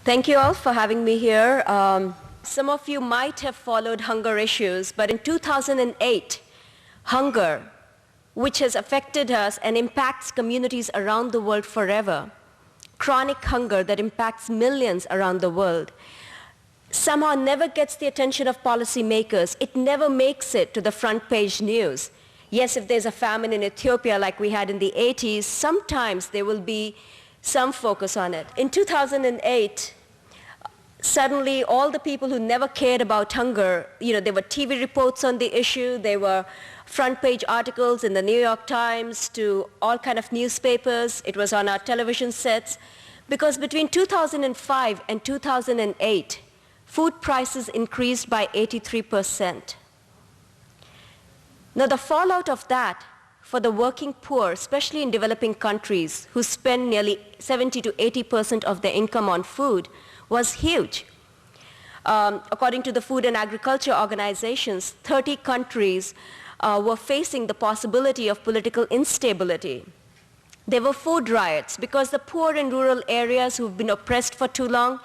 Thank you all for having me here. Some of you might have followed hunger issues, but in 2008, hunger, which has affected us and impacts communities around the world forever, chronic hunger that impacts millions around the world, somehow never gets the attention of policymakers. It never makes it to the front page news. Yes, if there's a famine in Ethiopia like we had in the 80s, sometimes there will be some focus on it. In 2008, suddenly all the people who never cared about hunger, there were TV reports on the issue, there were front page articles in the New York Times to all kind of newspapers, it was on our television sets, because between 2005 and 2008, food prices increased by 83%. Now the fallout of that for the working poor, especially in developing countries who spend nearly 70 to 80% of their income on food, was huge. According to the Food and Agriculture organizations, 30 countries were facing the possibility of political instability. There were food riots because the poor in rural areas who've been oppressed for too long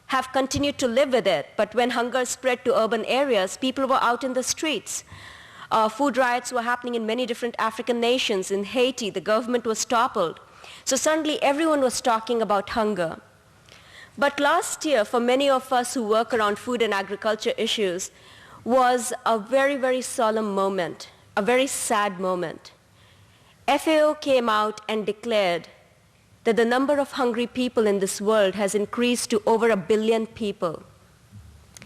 have continued to live with it. But when hunger spread to urban areas, people were out in the streets. Food riots were happening in many different African nations. In Haiti, the government was toppled. So suddenly everyone was talking about hunger. But last year, for many of us who work around food and agriculture issues, was a very, very solemn moment, a very sad moment. FAO came out and declared that the number of hungry people in this world has increased to over 1 billion people.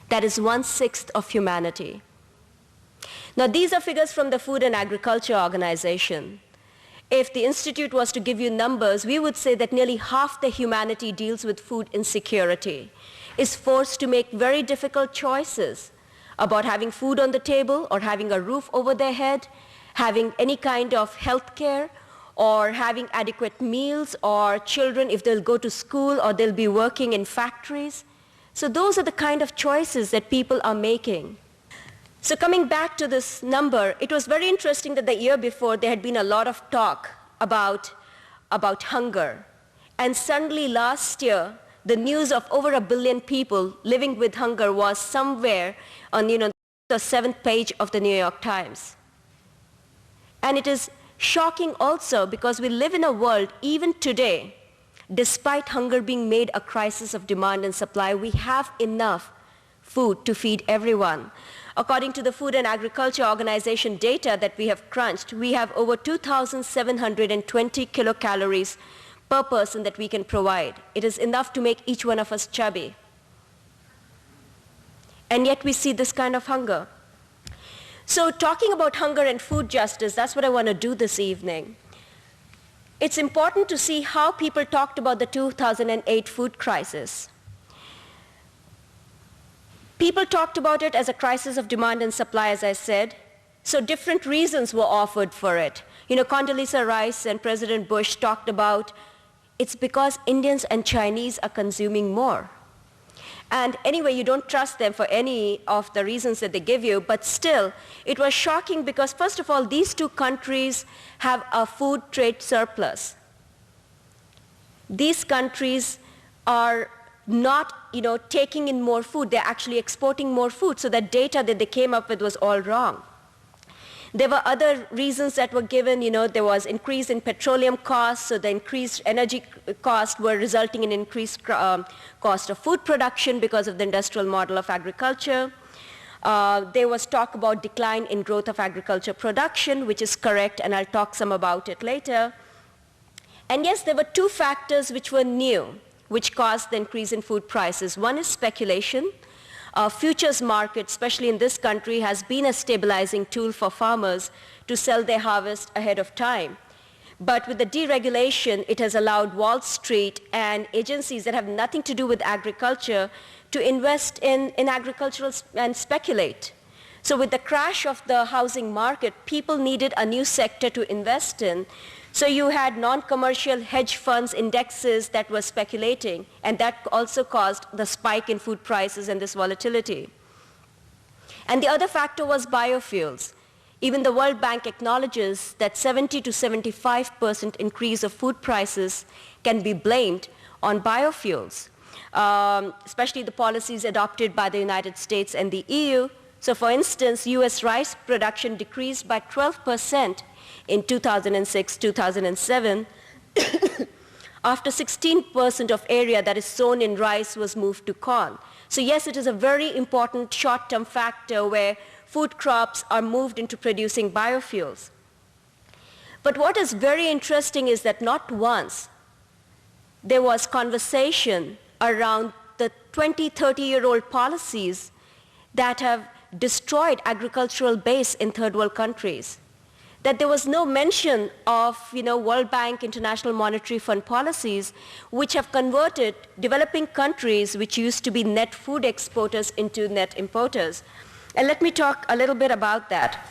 That is 1/6 of humanity. Now, these are figures from the Food and Agriculture Organization. If the Institute was to give you numbers, we would say that nearly half the humanity deals with food insecurity, is forced to make very difficult choices about having food on the table or having a roof over their head, having any kind of health care, or having adequate meals, or children if they'll go to school or they'll be working in factories. So those are the kind of choices that people are making. So coming back to this number, it was very interesting that the year before there had been a lot of talk about hunger. And suddenly last year, the news of over 1 billion people living with hunger was somewhere on the 7th page of the New York Times. And it is shocking also because we live in a world, even today, despite hunger being made a crisis of demand and supply, we have enough food to feed everyone. According to the Food and Agriculture Organization data that we have crunched, we have over 2,720 kilocalories per person that we can provide. It is enough to make each one of us chubby. And yet we see this kind of hunger. So talking about hunger and food justice, that's what I want to do this evening. It's important to see how people talked about the 2008 food crisis. People talked about it as a crisis of demand and supply, as I said. So different reasons were offered for it. Condoleezza Rice and President Bush talked about it's because Indians and Chinese are consuming more. And anyway, you don't trust them for any of the reasons that they give you, but still, it was shocking because, first of all, these two countries have a food trade surplus. These countries are not taking in more food, they're actually exporting more food. So that data that they came up with was all wrong. There were other reasons that were given. There was increase in petroleum costs, so the increased energy costs were resulting in increased cost of food production because of the industrial model of agriculture. There was talk about decline in growth of agriculture production, which is correct, and I'll talk some about it later. And yes, there were two factors which were new, which caused the increase in food prices. One is speculation. Futures market, especially in this country, has been a stabilizing tool for farmers to sell their harvest ahead of time. But with the deregulation, it has allowed Wall Street and agencies that have nothing to do with agriculture to invest in agricultural and speculate. So with the crash of the housing market, people needed a new sector to invest in. So you had non-commercial hedge funds indexes that were speculating, and that also caused the spike in food prices and this volatility. And the other factor was biofuels. Even the World Bank acknowledges that 70 to 75% increase of food prices can be blamed on biofuels. especially the policies adopted by the United States and the EU. So for instance, US rice production decreased by 12% in 2006-2007 after 16% of area that is sown in rice was moved to corn. So yes, it is a very important short-term factor where food crops are moved into producing biofuels. But what is very interesting is that not once there was conversation around the 20, 30-year-old policies that have destroyed agricultural base in third world countries. That there was no mention of, World Bank, International Monetary Fund policies which have converted developing countries which used to be net food exporters into net importers. And let me talk a little bit about that.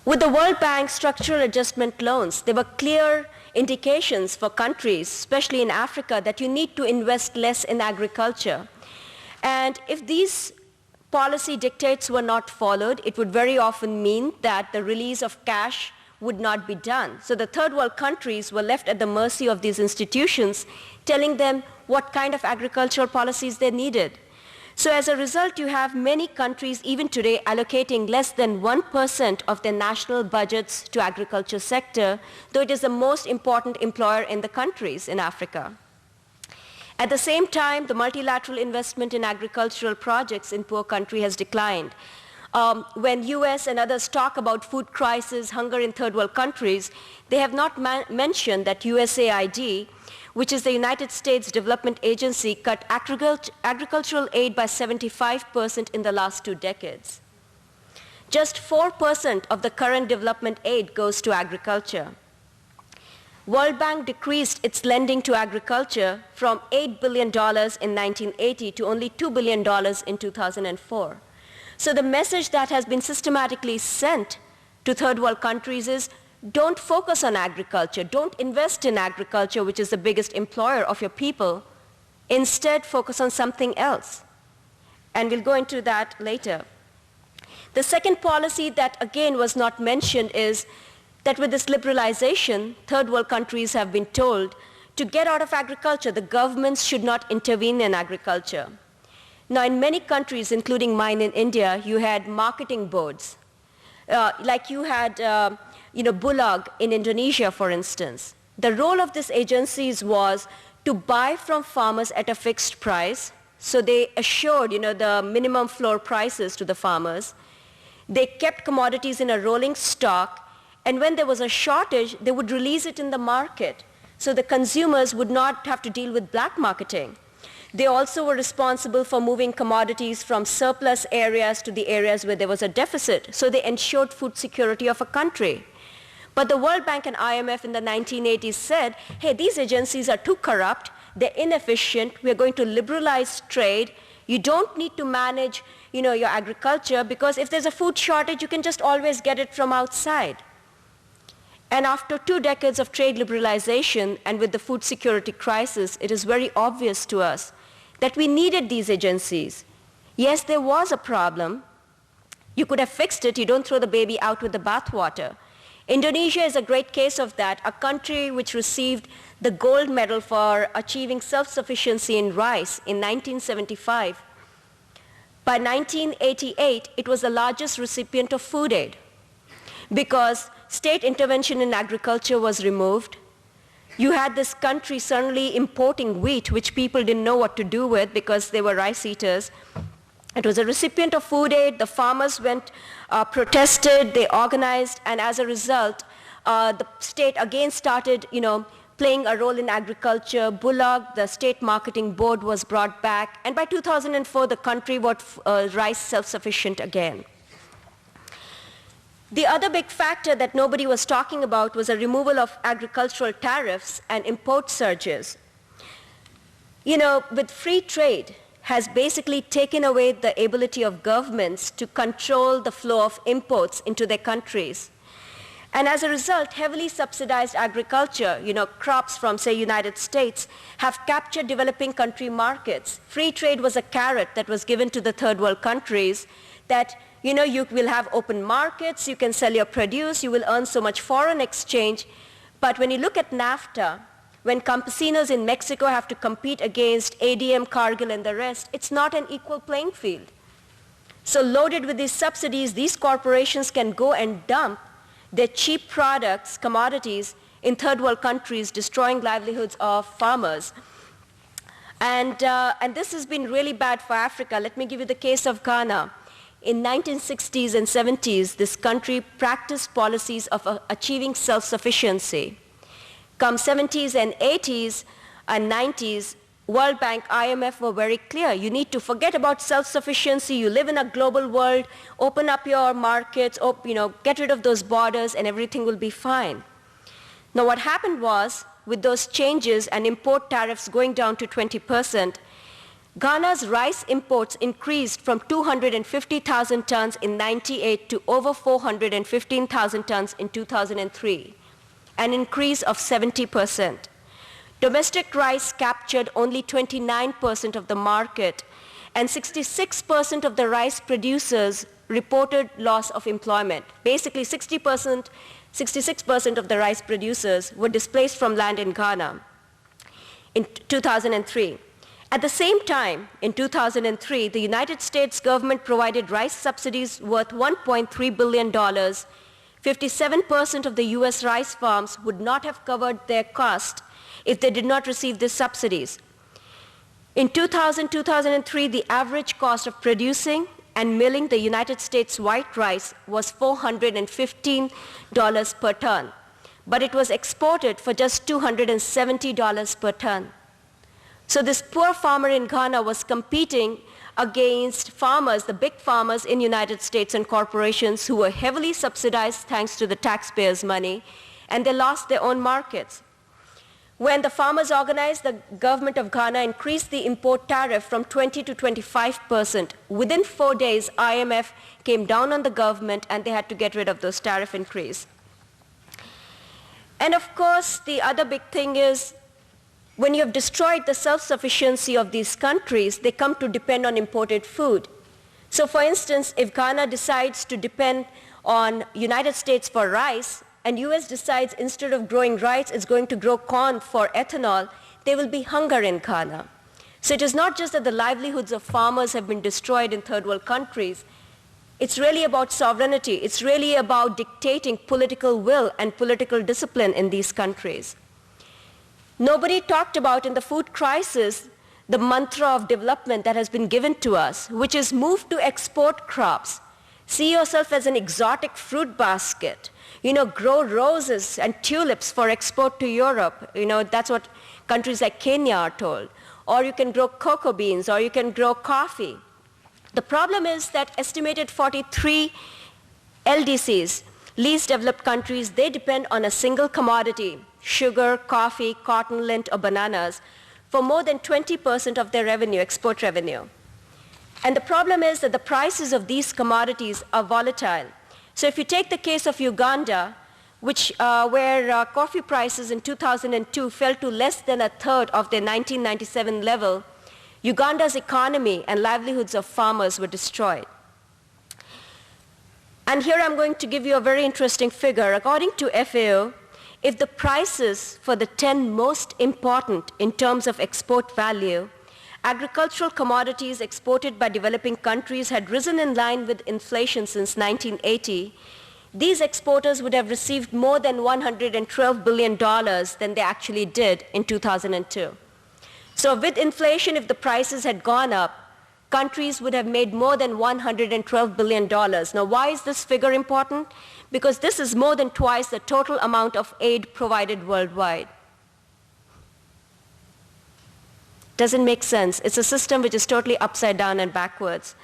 With the World Bank structural adjustment loans, there were clear indications for countries, especially in Africa, that you need to invest less in agriculture. And if these policy dictates were not followed, it would very often mean that the release of cash would not be done. So the third world countries were left at the mercy of these institutions, telling them what kind of agricultural policies they needed. So as a result, you have many countries, even today, allocating less than 1% of their national budgets to agriculture sector, though it is the most important employer in the countries in Africa. At the same time, the multilateral investment in agricultural projects in poor country has declined. When US and others talk about food crisis, hunger in third world countries, they have not mentioned that USAID, which is the United States Development Agency, cut agricultural aid by 75% in the last 2 decades. Just 4% of the current development aid goes to agriculture. World Bank decreased its lending to agriculture from $8 billion in 1980 to only $2 billion in 2004. So the message that has been systematically sent to third world countries is, don't focus on agriculture, don't invest in agriculture, which is the biggest employer of your people. Instead, focus on something else. And we'll go into that later. The second policy that again was not mentioned is that with this liberalization, third world countries have been told to get out of agriculture. The governments should not intervene in agriculture. Now, in many countries, including mine in India, you had marketing boards. Like you had, Bulog in Indonesia, for instance. The role of these agencies was to buy from farmers at a fixed price. So they assured, the minimum floor prices to the farmers. They kept commodities in a rolling stock. And when there was a shortage, they would release it in the market, so the consumers would not have to deal with black marketing. They also were responsible for moving commodities from surplus areas to the areas where there was a deficit, so they ensured food security of a country. But the World Bank and IMF in the 1980s said, hey, these agencies are too corrupt, they're inefficient, we're going to liberalize trade, you don't need to manage, your agriculture, because if there's a food shortage, you can just always get it from outside. And after 2 decades of trade liberalization and with the food security crisis, it is very obvious to us that we needed these agencies. Yes, there was a problem. You could have fixed it. You don't throw the baby out with the bathwater. Indonesia is a great case of that, a country which received the gold medal for achieving self-sufficiency in rice in 1975. By 1988, it was the largest recipient of food aid because state intervention in agriculture was removed. You had this country suddenly importing wheat, which people didn't know what to do with because they were rice eaters. It was a recipient of food aid. The farmers went, protested, they organized, and as a result, the state again started, playing a role in agriculture. Bulog, the state marketing board, was brought back, and by 2004, the country was rice self-sufficient again. The other big factor that nobody was talking about was a removal of agricultural tariffs and import surges. With free trade has basically taken away the ability of governments to control the flow of imports into their countries. And as a result, heavily subsidized agriculture, crops from, say, United States, have captured developing country markets. Free trade was a carrot that was given to the third world countries that you will have open markets, you can sell your produce, you will earn so much foreign exchange. But when you look at NAFTA, when campesinos in Mexico have to compete against ADM, Cargill, and the rest, it's not an equal playing field. So loaded with these subsidies, these corporations can go and dump their cheap products, commodities, in third world countries, destroying livelihoods of farmers. And this has been really bad for Africa. Let me give you the case of Ghana. In 1960s and 70s, this country practiced policies of achieving self-sufficiency. Come 70s and 80s and 90s, World Bank, IMF were very clear. You need to forget about self-sufficiency. You live in a global world. Open up your markets. Get rid of those borders, and everything will be fine. Now, what happened was, with those changes and import tariffs going down to 20%, Ghana's rice imports increased from 250,000 tons in 1998 to over 415,000 tons in 2003, an increase of 70%. Domestic rice captured only 29% of the market, and 66% of the rice producers reported loss of employment. Basically, 66% of the rice producers were displaced from land in Ghana in 2003. At the same time, in 2003, the United States government provided rice subsidies worth $1.3 billion. 57% of the US rice farms would not have covered their cost if they did not receive these subsidies. In 2003, the average cost of producing and milling the United States white rice was $415 per ton, but it was exported for just $270 per ton. So this poor farmer in Ghana was competing against farmers, the big farmers in the United States and corporations who were heavily subsidized thanks to the taxpayers' money, and they lost their own markets. When the farmers organized, the government of Ghana increased the import tariff from 20 to 25%. Within 4 days, IMF came down on the government and they had to get rid of those tariff increase. And of course, the other big thing is, when you have destroyed the self-sufficiency of these countries, they come to depend on imported food. So for instance, if Ghana decides to depend on United States for rice, and US decides instead of growing rice, it's going to grow corn for ethanol, there will be hunger in Ghana. So it is not just that the livelihoods of farmers have been destroyed in third world countries. It's really about sovereignty. It's really about dictating political will and political discipline in these countries. Nobody talked about in the food crisis the mantra of development that has been given to us, which is move to export crops. See yourself as an exotic fruit basket. Grow roses and tulips for export to Europe. That's what countries like Kenya are told. Or you can grow cocoa beans, or you can grow coffee. The problem is that estimated 43 LDCs, least developed countries, they depend on a single commodity, sugar, coffee, cotton, lint, or bananas, for more than 20% of their revenue, export revenue. And the problem is that the prices of these commodities are volatile. So if you take the case of Uganda, where coffee prices in 2002 fell to less than a third of their 1997 level, Uganda's economy and livelihoods of farmers were destroyed. And here I'm going to give you a very interesting figure. According to FAO, if the prices for the 10 most important in terms of export value, agricultural commodities exported by developing countries had risen in line with inflation since 1980, these exporters would have received more than $112 billion than they actually did in 2002. So with inflation, if the prices had gone up, countries would have made more than $112 billion. Now, why is this figure important? Because this is more than twice the total amount of aid provided worldwide. Doesn't make sense. It's a system which is totally upside down and backwards.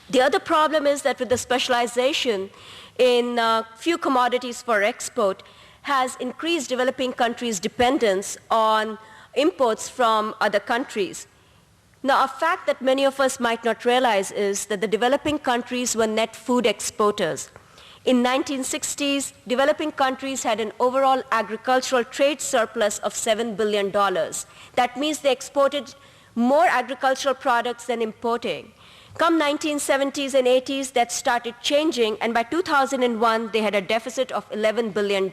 The other problem is that with the specialization in few commodities for export has increased developing countries' dependence on imports from other countries. Now, a fact that many of us might not realize is that the developing countries were net food exporters. In 1960s, developing countries had an overall agricultural trade surplus of $7 billion. That means they exported more agricultural products than importing. Come 1970s and 80s, that started changing, and by 2001, they had a deficit of $11 billion.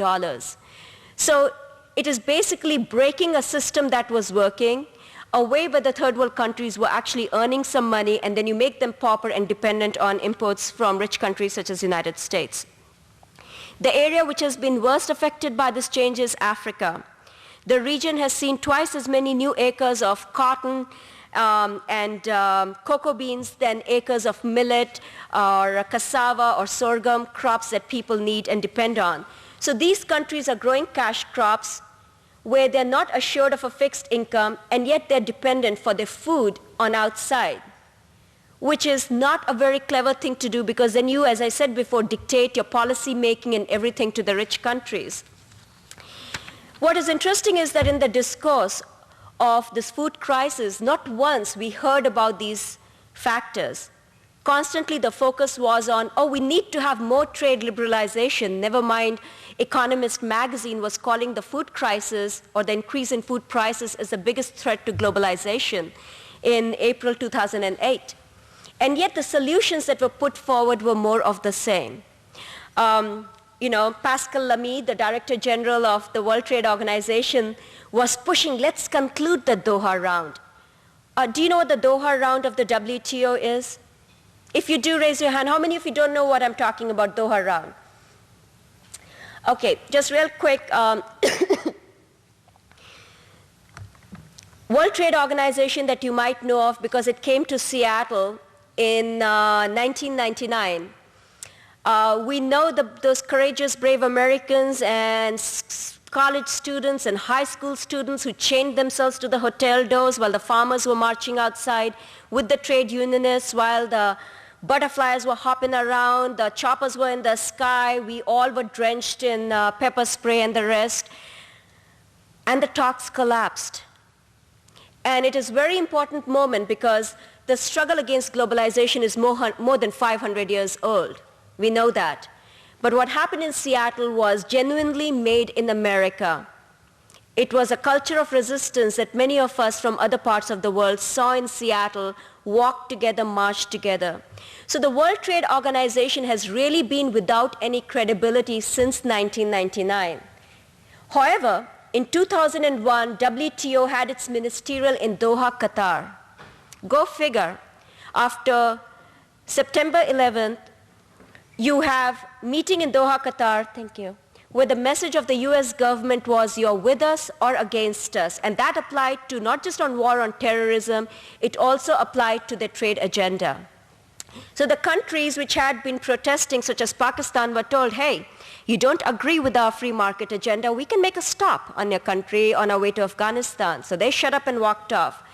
So it is basically breaking a system that was working, a way where the third world countries were actually earning some money, and then you make them pauper and dependent on imports from rich countries such as the United States. The area which has been worst affected by this change is Africa. The region has seen twice as many new acres of cotton and cocoa beans than acres of millet or cassava or sorghum, crops that people need and depend on. So these countries are growing cash crops where they're not assured of a fixed income, and yet they're dependent for their food on outside, which is not a very clever thing to do, because then you, as I said before, dictate your policy making and everything to the rich countries. What is interesting is that in the discourse of this food crisis, not once we heard about these factors. Constantly the focus was on, oh, we need to have more trade liberalization. Never mind, Economist magazine was calling the food crisis or the increase in food prices as the biggest threat to globalization in April 2008. And yet the solutions that were put forward were more of the same. Pascal Lamy, the Director General of the World Trade Organization, was pushing, let's conclude the Doha round. Do you know what the Doha round of the WTO is? If you do, raise your hand. How many of you don't know what I'm talking about, Doha round? Okay, just real quick. World Trade Organization that you might know of because it came to Seattle in 1999. We know those courageous, brave Americans and college students and high school students who chained themselves to the hotel doors while the farmers were marching outside with the trade unionists, while the butterflies were hopping around, the choppers were in the sky, we all were drenched in pepper spray and the rest, and the talks collapsed. And it is a very important moment because the struggle against globalization is more than 500 years old. We know that. But what happened in Seattle was genuinely made in America. It was a culture of resistance that many of us from other parts of the world saw in Seattle, walked together, marched together. So the World Trade Organization has really been without any credibility since 1999. However, in 2001, WTO had its ministerial in Doha, Qatar. Go figure. After September 11th, you have meeting in Doha, Qatar, thank you, where the message of the US government was you're with us or against us. And that applied to not just on war on terrorism, it also applied to the trade agenda. So the countries which had been protesting, such as Pakistan, were told, hey, you don't agree with our free market agenda, we can make a stop on your country on our way to Afghanistan. So they shut up and walked off.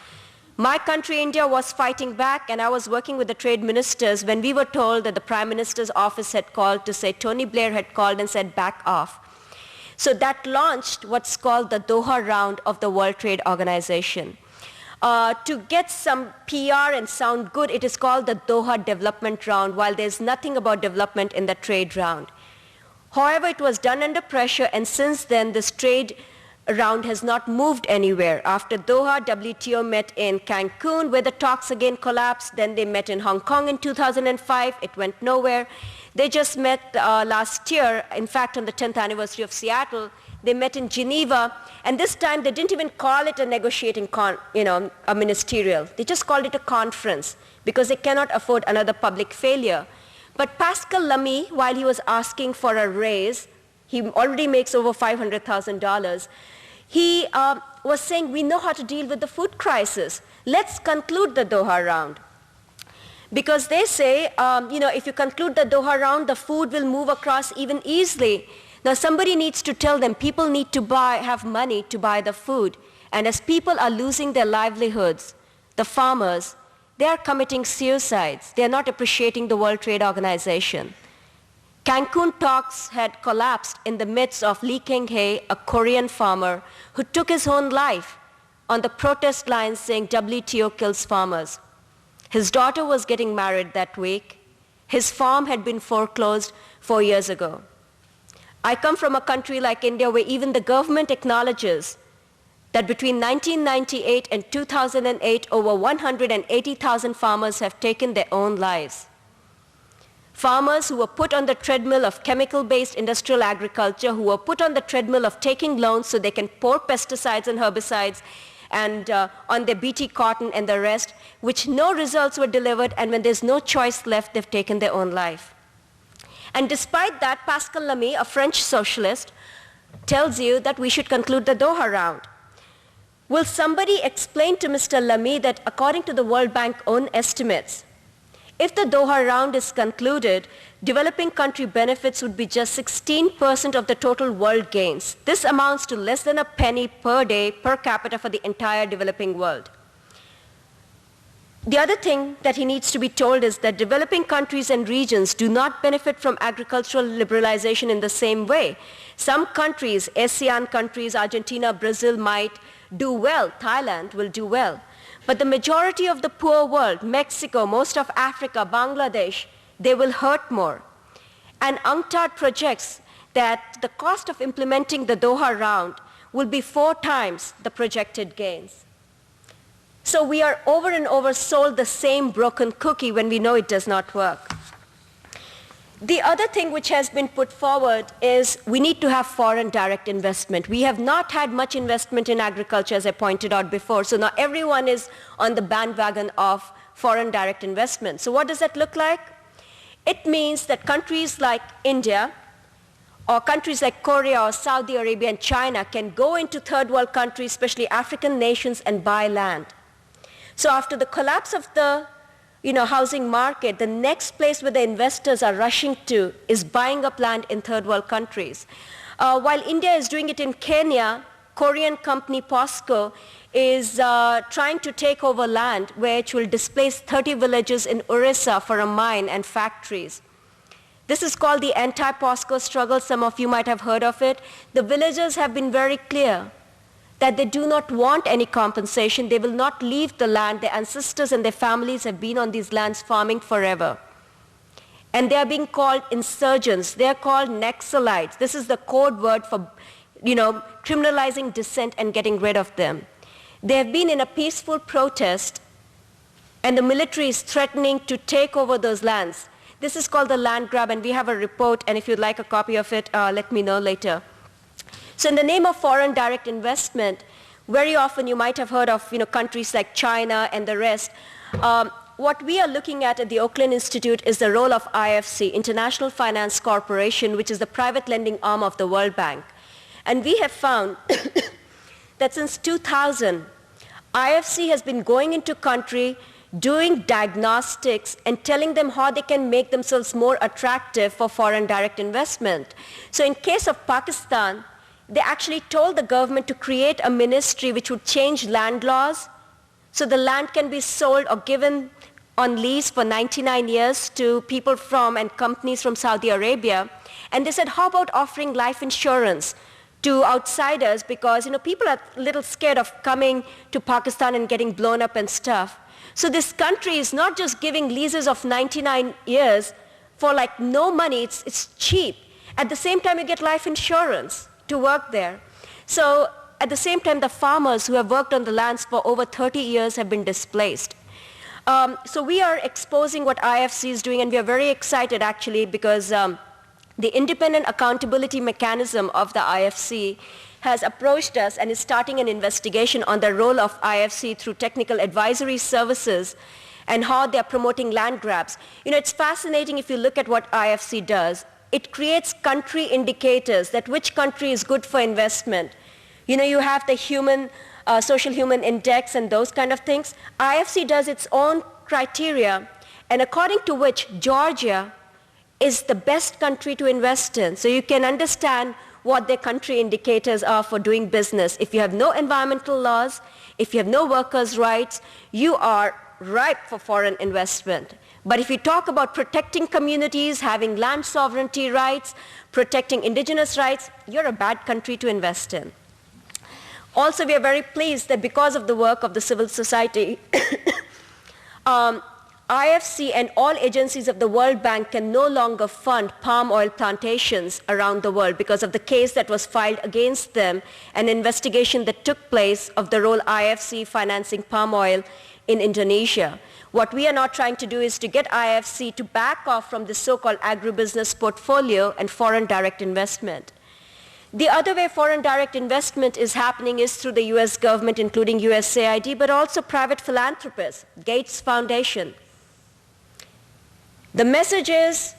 My country, India, was fighting back, and I was working with the trade ministers when we were told that the Prime Minister's office had called to say Tony Blair had called and said back off. So that launched what's called the Doha round of the World Trade Organization. To get some PR and sound good, it is called the Doha Development Round, while there's nothing about development in the trade round. However, it was done under pressure, and since then this trade round has not moved anywhere. After Doha, WTO met in Cancun, where the talks again collapsed. Then they met in Hong Kong in 2005. It went nowhere. They just met last year, in fact, on the 10th anniversary of Seattle. They met in Geneva, and this time they didn't even call it a negotiating, a ministerial. They just called it a conference because they cannot afford another public failure. But Pascal Lamy, while he was asking for a raise, he already makes over $500,000. He was saying, we know how to deal with the food crisis. Let's conclude the Doha round. Because they say, if you conclude the Doha round, the food will move across even easily. Now somebody needs to tell them, people need to have money to buy the food. And as people are losing their livelihoods, the farmers, they are committing suicides. They are not appreciating the World Trade Organization. Cancun talks had collapsed in the midst of Lee Keng-hae, a Korean farmer who took his own life on the protest lines saying WTO kills farmers. His daughter was getting married that week. His farm had been foreclosed 4 years ago. I come from a country like India where even the government acknowledges that between 1998 and 2008, over 180,000 farmers have taken their own lives. Farmers who were put on the treadmill of chemical-based industrial agriculture, who were put on the treadmill of taking loans so they can pour pesticides and herbicides and on their BT cotton and the rest, which no results were delivered, and when there's no choice left, they've taken their own life. And despite that, Pascal Lamy, a French socialist, tells you that we should conclude the Doha round. Will somebody explain to Mr. Lamy that according to the World Bank own estimates, if the Doha round is concluded, developing country benefits would be just 16% of the total world gains. This amounts to less than a penny per day per capita for the entire developing world. The other thing that he needs to be told is that developing countries and regions do not benefit from agricultural liberalization in the same way. Some countries, ASEAN countries, Argentina, Brazil might do well, Thailand will do well. But the majority of the poor world, Mexico, most of Africa, Bangladesh, they will hurt more. And UNCTAD projects that the cost of implementing the Doha round will be 4 times the projected gains. So we are over and over sold the same broken cookie when we know it does not work. The other thing which has been put forward is we need to have foreign direct investment. We have not had much investment in agriculture, as I pointed out before, so now everyone is on the bandwagon of foreign direct investment. So what does that look like? It means that countries like India or countries like Korea or Saudi Arabia and China can go into third world countries, especially African nations, and buy land. So after the collapse of the housing market, the next place where the investors are rushing to is buying up land in third world countries. While India is doing it in Kenya, Korean company POSCO is trying to take over land which will displace 30 villages in Orissa for a mine and factories. This is called the anti-POSCO struggle. Some of you might have heard of it. The villagers have been very clear that they do not want any compensation. They will not leave the land. Their ancestors and their families have been on these lands farming forever. And they are being called insurgents. They are called Naxalites. This is the code word for, criminalizing dissent and getting rid of them. They have been in a peaceful protest, and the military is threatening to take over those lands. This is called the land grab, and we have a report, and if you'd like a copy of it, let me know later. So in the name of foreign direct investment, very often you might have heard of countries like China and the rest. What we are looking at the Oakland Institute is the role of IFC, International Finance Corporation, which is the private lending arm of the World Bank. And we have found that since 2000, IFC has been going into country, doing diagnostics and telling them how they can make themselves more attractive for foreign direct investment. So in case of Pakistan, they actually told the government to create a ministry which would change land laws so the land can be sold or given on lease for 99 years to people from and companies from Saudi Arabia. And they said, how about offering life insurance to outsiders, because people are a little scared of coming to Pakistan and getting blown up and stuff. So this country is not just giving leases of 99 years for no money, it's cheap. At the same time, you get life insurance to work there. So at the same time, the farmers who have worked on the lands for over 30 years have been displaced. So we are exposing what IFC is doing, and we are very excited actually because the independent accountability mechanism of the IFC has approached us and is starting an investigation on the role of IFC through technical advisory services and how they are promoting land grabs. It's fascinating if you look at what IFC does. It creates country indicators that which country is good for investment. You have the social human index and those kind of things. IFC does its own criteria, and according to which Georgia is the best country to invest in. So you can understand what their country indicators are for doing business. If you have no environmental laws, if you have no workers' rights, you are ripe for foreign investment. But if you talk about protecting communities, having land sovereignty rights, protecting indigenous rights, you're a bad country to invest in. Also, we are very pleased that because of the work of the civil society, IFC and all agencies of the World Bank can no longer fund palm oil plantations around the world because of the case that was filed against them, an investigation that took place of the role IFC financing palm oil in Indonesia. What we are now trying to do is to get IFC to back off from the so-called agribusiness portfolio and foreign direct investment. The other way foreign direct investment is happening is through the US government, including USAID, but also private philanthropists, Gates Foundation. The message is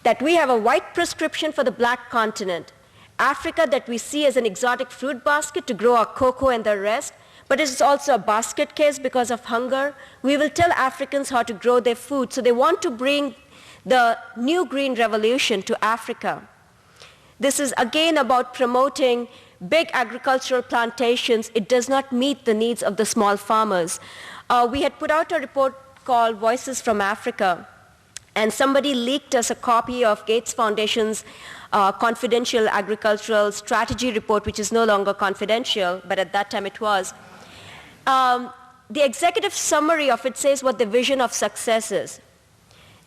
that we have a white prescription for the black continent, Africa that we see as an exotic fruit basket to grow our cocoa and the rest, but it's also a basket case because of hunger. We will tell Africans how to grow their food, so they want to bring the new green revolution to Africa. This is again about promoting big agricultural plantations. It does not meet the needs of the small farmers. We had put out a report called Voices from Africa, and somebody leaked us a copy of Gates Foundation's confidential agricultural strategy report, which is no longer confidential, but at that time it was. The executive summary of it says what the vision of success is.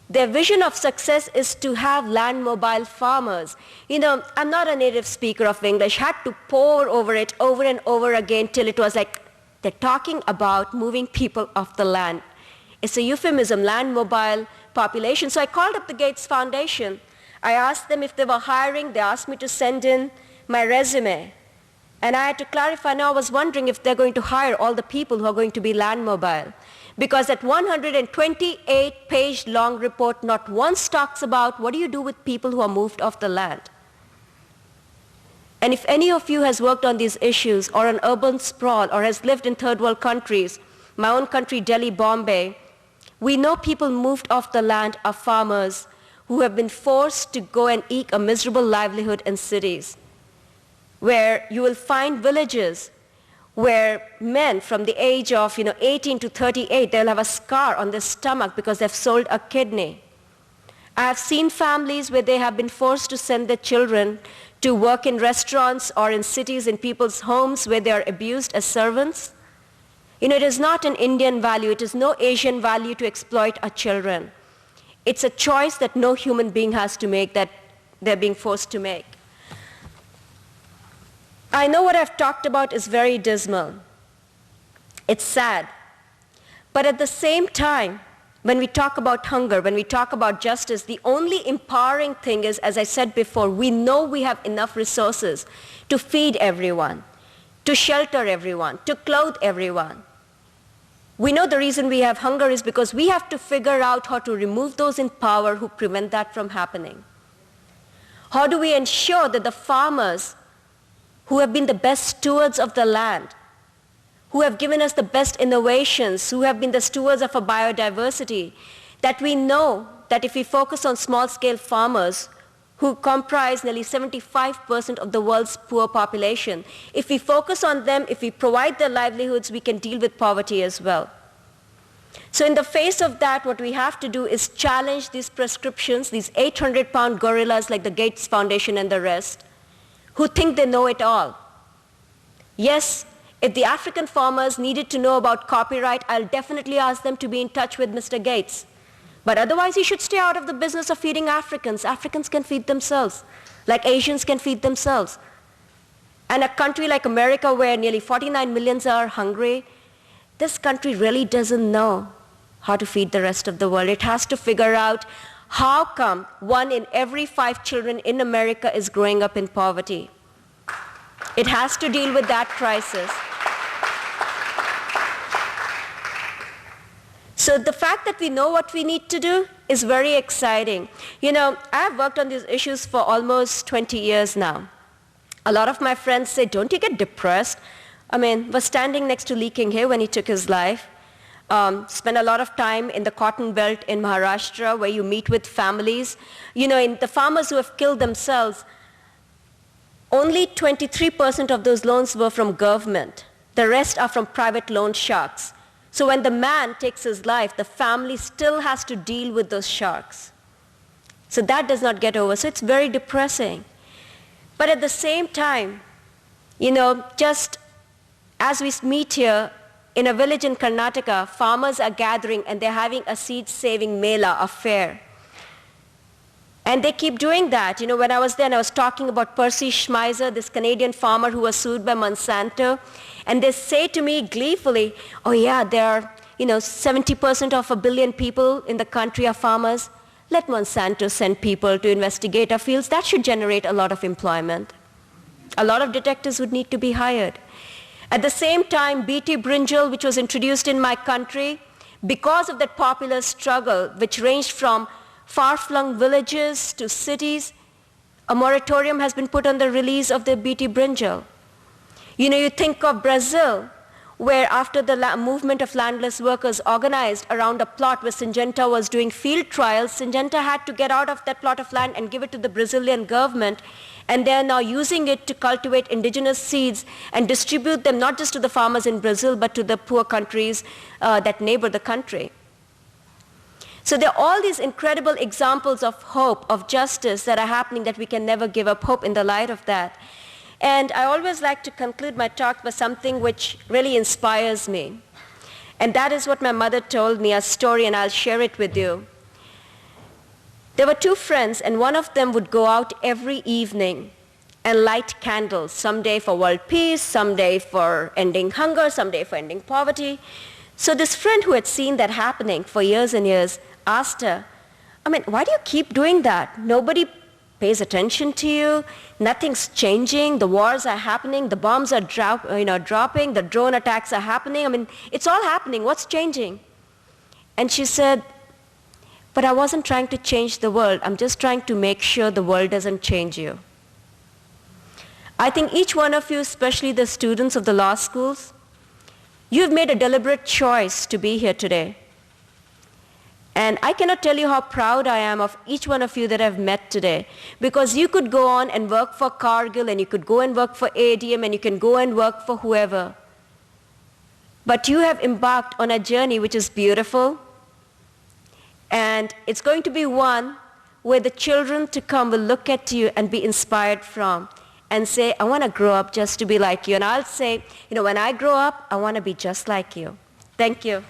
Their vision of success is to have land mobile farmers. You know, I'm not a native speaker of English, had to pore over it over and over again till it was like they're talking about moving people off the land. It's a euphemism, land mobile population. So I called up the Gates Foundation. I asked them if they were hiring. They asked me to send in my resume. And I had to clarify, now I was wondering if they're going to hire all the people who are going to be land mobile. Because that 128-page long report not once talks about what do you do with people who are moved off the land. And if any of you has worked on these issues or on urban sprawl or has lived in third world countries, my own country, Delhi, Bombay, we know people moved off the land are farmers who have been forced to go and eke a miserable livelihood in cities, where you will find villages where men from the age of 18 to 38, they'll have a scar on their stomach because they've sold a kidney. I have seen families where they have been forced to send their children to work in restaurants or in cities in people's homes where they are abused as servants. It is not an Indian value, it is no Asian value to exploit our children. It's a choice that no human being has to make, that they're being forced to make. I know what I've talked about is very dismal. It's sad. But at the same time, when we talk about hunger, when we talk about justice, the only empowering thing is, as I said before, we know we have enough resources to feed everyone, to shelter everyone, to clothe everyone. We know the reason we have hunger is because we have to figure out how to remove those in power who prevent that from happening. How do we ensure that the farmers who have been the best stewards of the land, who have given us the best innovations, who have been the stewards of our biodiversity, that we know that if we focus on small-scale farmers who comprise nearly 75% of the world's poor population, if we focus on them, if we provide their livelihoods, we can deal with poverty as well. So in the face of that, what we have to do is challenge these prescriptions, these 800-pound gorillas like the Gates Foundation and the rest, who think they know it all. Yes, if the African farmers needed to know about copyright, I'll definitely ask them to be in touch with Mr. Gates. But otherwise, he should stay out of the business of feeding Africans. Africans can feed themselves, like Asians can feed themselves. And a country like America, where nearly 49 million are hungry, this country really doesn't know how to feed the rest of the world. It has to figure out how come 1 in every 5 children in America is growing up in poverty. It has to deal with that crisis. So the fact that we know what we need to do is very exciting. I've worked on these issues for almost 20 years now. A lot of my friends say, don't you get depressed? Was standing next to Lee King-hee when he took his life. Spent a lot of time in the cotton belt in Maharashtra, where you meet with families. In the farmers who have killed themselves, only 23% of those loans were from government. The rest are from private loan sharks. So when the man takes his life, the family still has to deal with those sharks. So that does not get over. So it's very depressing. But at the same time, just as we meet here, in a village in Karnataka, farmers are gathering and they're having a seed-saving mela, a fair. And they keep doing that. You know, when I was there and I was talking about Percy Schmeiser, this Canadian farmer who was sued by Monsanto, and they say to me gleefully, oh yeah, there are, 70% of 1 billion people in the country are farmers. Let Monsanto send people to investigate our fields. That should generate a lot of employment. A lot of detectives would need to be hired. At the same time, BT brinjal, which was introduced in my country, because of that popular struggle, which ranged from far-flung villages to cities, a moratorium has been put on the release of the BT brinjal. You think of Brazil, where after the movement of landless workers organized around a plot where Syngenta was doing field trials, Syngenta had to get out of that plot of land and give it to the Brazilian government, and they are now using it to cultivate indigenous seeds and distribute them not just to the farmers in Brazil, but to the poor countries that neighbor the country. So there are all these incredible examples of hope, of justice that are happening that we can never give up hope in the light of that. And I always like to conclude my talk by something which really inspires me. And that is what my mother told me, a story, and I'll share it with you. There were two friends, and one of them would go out every evening and light candles, someday for world peace, someday for ending hunger, someday for ending poverty. So this friend who had seen that happening for years and years asked her, why do you keep doing that? Nobody pays attention to you, nothing's changing, the wars are happening, the bombs are dropping, the drone attacks are happening, it's all happening, what's changing? And she said, but I wasn't trying to change the world, I'm just trying to make sure the world doesn't change you. I think each one of you, especially the students of the law schools, you've made a deliberate choice to be here today. And I cannot tell you how proud I am of each one of you that I've met today, because you could go on and work for Cargill, and you could go and work for ADM, and you can go and work for whoever. But you have embarked on a journey which is beautiful, and it's going to be one where the children to come will look at you and be inspired from and say, I want to grow up just to be like you. And I'll say, when I grow up, I want to be just like you. Thank you.